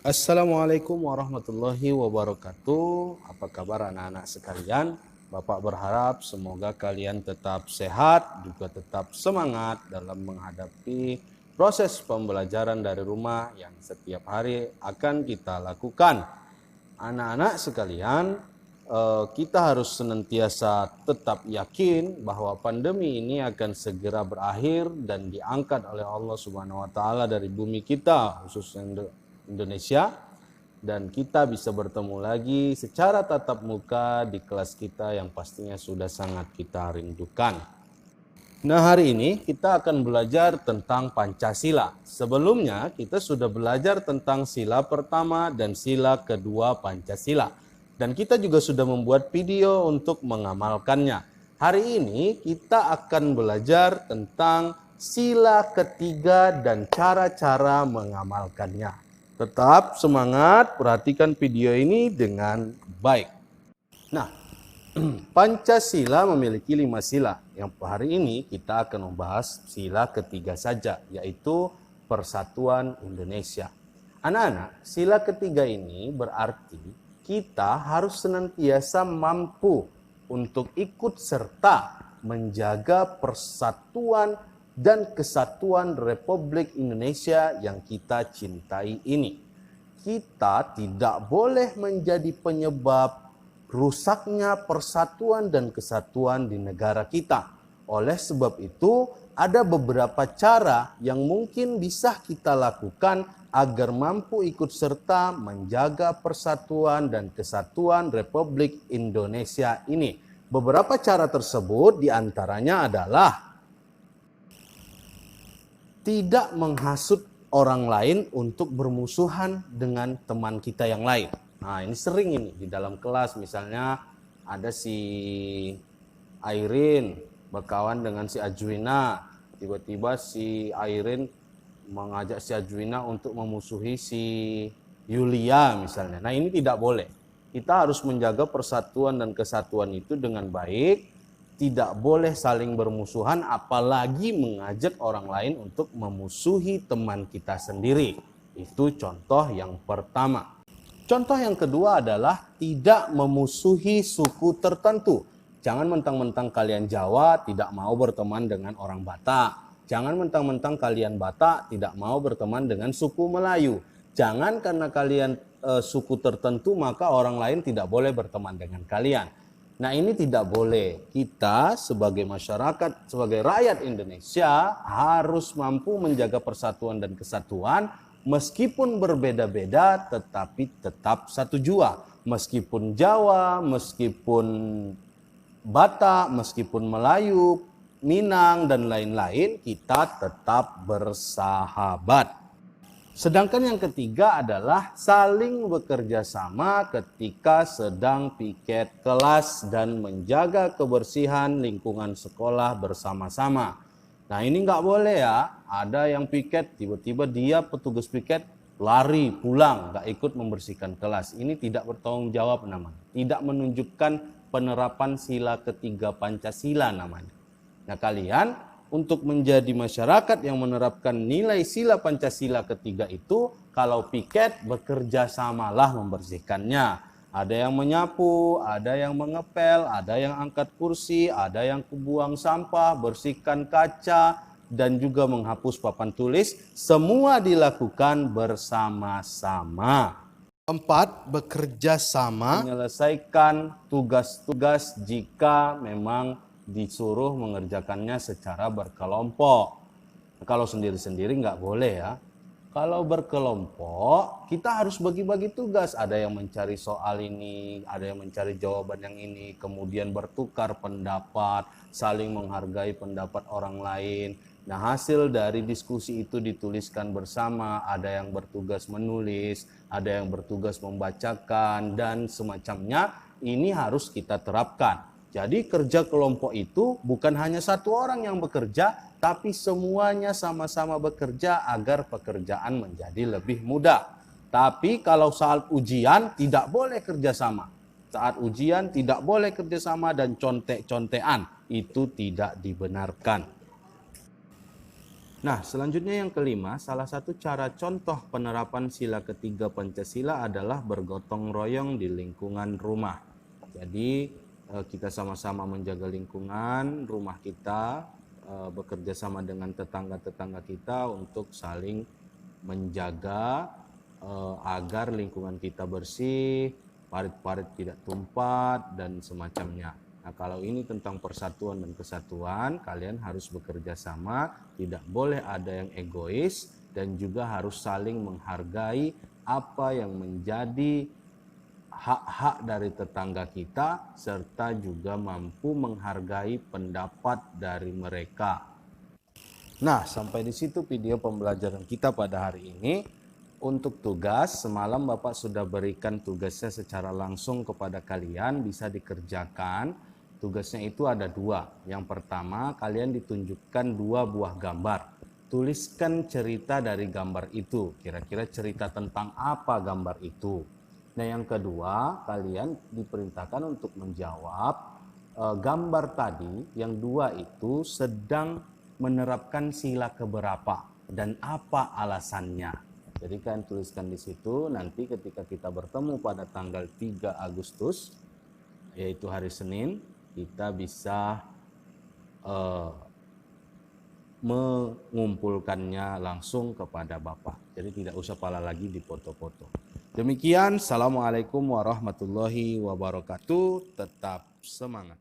Assalamualaikum warahmatullahi wabarakatuh. Apa kabar anak-anak sekalian? Bapak berharap semoga kalian tetap sehat, juga tetap semangat dalam menghadapi proses pembelajaran dari rumah yang setiap hari akan kita lakukan. Anak-anak sekalian, kita harus senantiasa tetap yakin bahwa pandemi ini akan segera berakhir dan diangkat oleh Allah Subhanahu wa taala dari bumi kita, khususnya Indonesia, dan kita bisa bertemu lagi secara tatap muka di kelas kita yang pastinya sudah sangat kita rindukan. Nah, hari ini kita akan belajar tentang Pancasila. Sebelumnya kita sudah belajar tentang sila pertama dan sila kedua Pancasila. Dan kita juga sudah membuat video untuk mengamalkannya. Hari ini kita akan belajar tentang sila ketiga dan cara-cara mengamalkannya. Tetap semangat, perhatikan video ini dengan baik. Nah, Pancasila memiliki 5 sila. Yang hari ini kita akan membahas sila ketiga saja, yaitu Persatuan Indonesia. Anak-anak, sila ketiga ini berarti kita harus senantiasa mampu untuk ikut serta menjaga persatuan dan kesatuan Republik Indonesia yang kita cintai ini. Kita tidak boleh menjadi penyebab rusaknya persatuan dan kesatuan di negara kita. Oleh sebab itu, ada beberapa cara yang mungkin bisa kita lakukan agar mampu ikut serta menjaga persatuan dan kesatuan Republik Indonesia ini. Beberapa cara tersebut diantaranya adalah tidak menghasut orang lain untuk bermusuhan dengan teman kita yang lain. Nah, ini sering ini di dalam kelas, misalnya ada si Airin berkawan dengan si Ajwina, tiba-tiba si Airin mengajak si Ajwina untuk memusuhi si Yulia misalnya. Nah, ini tidak boleh. Kita harus menjaga persatuan dan kesatuan itu dengan baik. Tidak boleh saling bermusuhan, apalagi mengajak orang lain untuk memusuhi teman kita sendiri. Itu contoh yang pertama. Contoh yang kedua adalah tidak memusuhi suku tertentu. Jangan mentang-mentang kalian Jawa tidak mau berteman dengan orang Batak. Jangan mentang-mentang kalian Batak tidak mau berteman dengan suku Melayu. Jangan karena kalian suku tertentu maka orang lain tidak boleh berteman dengan kalian. Nah, ini tidak boleh. Kita sebagai masyarakat, sebagai rakyat Indonesia harus mampu menjaga persatuan dan kesatuan. Meskipun berbeda-beda tetapi tetap satu jua. Meskipun Jawa, meskipun Batak, meskipun Melayu, Minang, dan lain-lain, kita tetap bersahabat. Sedangkan yang ketiga adalah saling bekerja sama ketika sedang piket kelas dan menjaga kebersihan lingkungan sekolah bersama-sama. Nah, ini nggak boleh ya, ada yang piket, tiba-tiba dia petugas piket lari pulang, nggak ikut membersihkan kelas. Ini tidak bertanggung jawab namanya, tidak menunjukkan penerapan sila ketiga Pancasila namanya. Nah, kalian untuk menjadi masyarakat yang menerapkan nilai sila Pancasila ketiga itu, kalau piket bekerja samalah membersihkannya. Ada yang menyapu, ada yang mengepel, ada yang angkat kursi, ada yang buang sampah, bersihkan kaca, dan juga menghapus papan tulis. Semua dilakukan bersama-sama. Keempat, bekerja sama menyelesaikan tugas-tugas jika memang disuruh mengerjakannya secara berkelompok. Kalau sendiri-sendiri nggak boleh ya. Kalau berkelompok, kita harus bagi-bagi tugas. Ada yang mencari soal ini, ada yang mencari jawaban yang ini, kemudian bertukar pendapat, saling menghargai pendapat orang lain. Nah, hasil dari diskusi itu dituliskan bersama, ada yang bertugas menulis, ada yang bertugas membacakan, dan semacamnya. Ini harus kita terapkan. Jadi kerja kelompok itu bukan hanya satu orang yang bekerja, tapi semuanya sama-sama bekerja agar pekerjaan menjadi lebih mudah. Tapi kalau saat ujian tidak boleh kerjasama. Saat ujian tidak boleh kerjasama dan contek-contekan. Itu tidak dibenarkan. Nah, selanjutnya yang kelima, salah satu cara contoh penerapan sila ketiga Pancasila adalah bergotong royong di lingkungan rumah. Jadi, kita sama-sama menjaga lingkungan rumah kita, bekerja sama dengan tetangga-tetangga kita untuk saling menjaga agar lingkungan kita bersih, parit-parit tidak tumpah, dan semacamnya. Nah, kalau ini tentang persatuan dan kesatuan, kalian harus bekerja sama, tidak boleh ada yang egois, dan juga harus saling menghargai apa yang menjadi hak-hak dari tetangga kita, serta juga mampu menghargai pendapat dari mereka. Nah, sampai di situ video pembelajaran kita pada hari ini. Untuk tugas, semalam Bapak sudah berikan tugasnya secara langsung kepada kalian, bisa dikerjakan. Tugasnya itu ada dua. Yang pertama, kalian ditunjukkan dua buah gambar. Tuliskan cerita dari gambar itu. Kira-kira cerita tentang apa gambar itu. Nah, yang kedua, kalian diperintahkan untuk menjawab gambar tadi, yang dua itu sedang menerapkan sila keberapa dan apa alasannya. Jadi kalian tuliskan di situ, nanti ketika kita bertemu pada tanggal 3 Agustus, yaitu hari Senin, kita bisa mengumpulkannya langsung kepada Bapak. Jadi tidak usah pala lagi di foto-foto. Demikian, Assalamualaikum warahmatullahi wabarakatuh. Tetap semangat.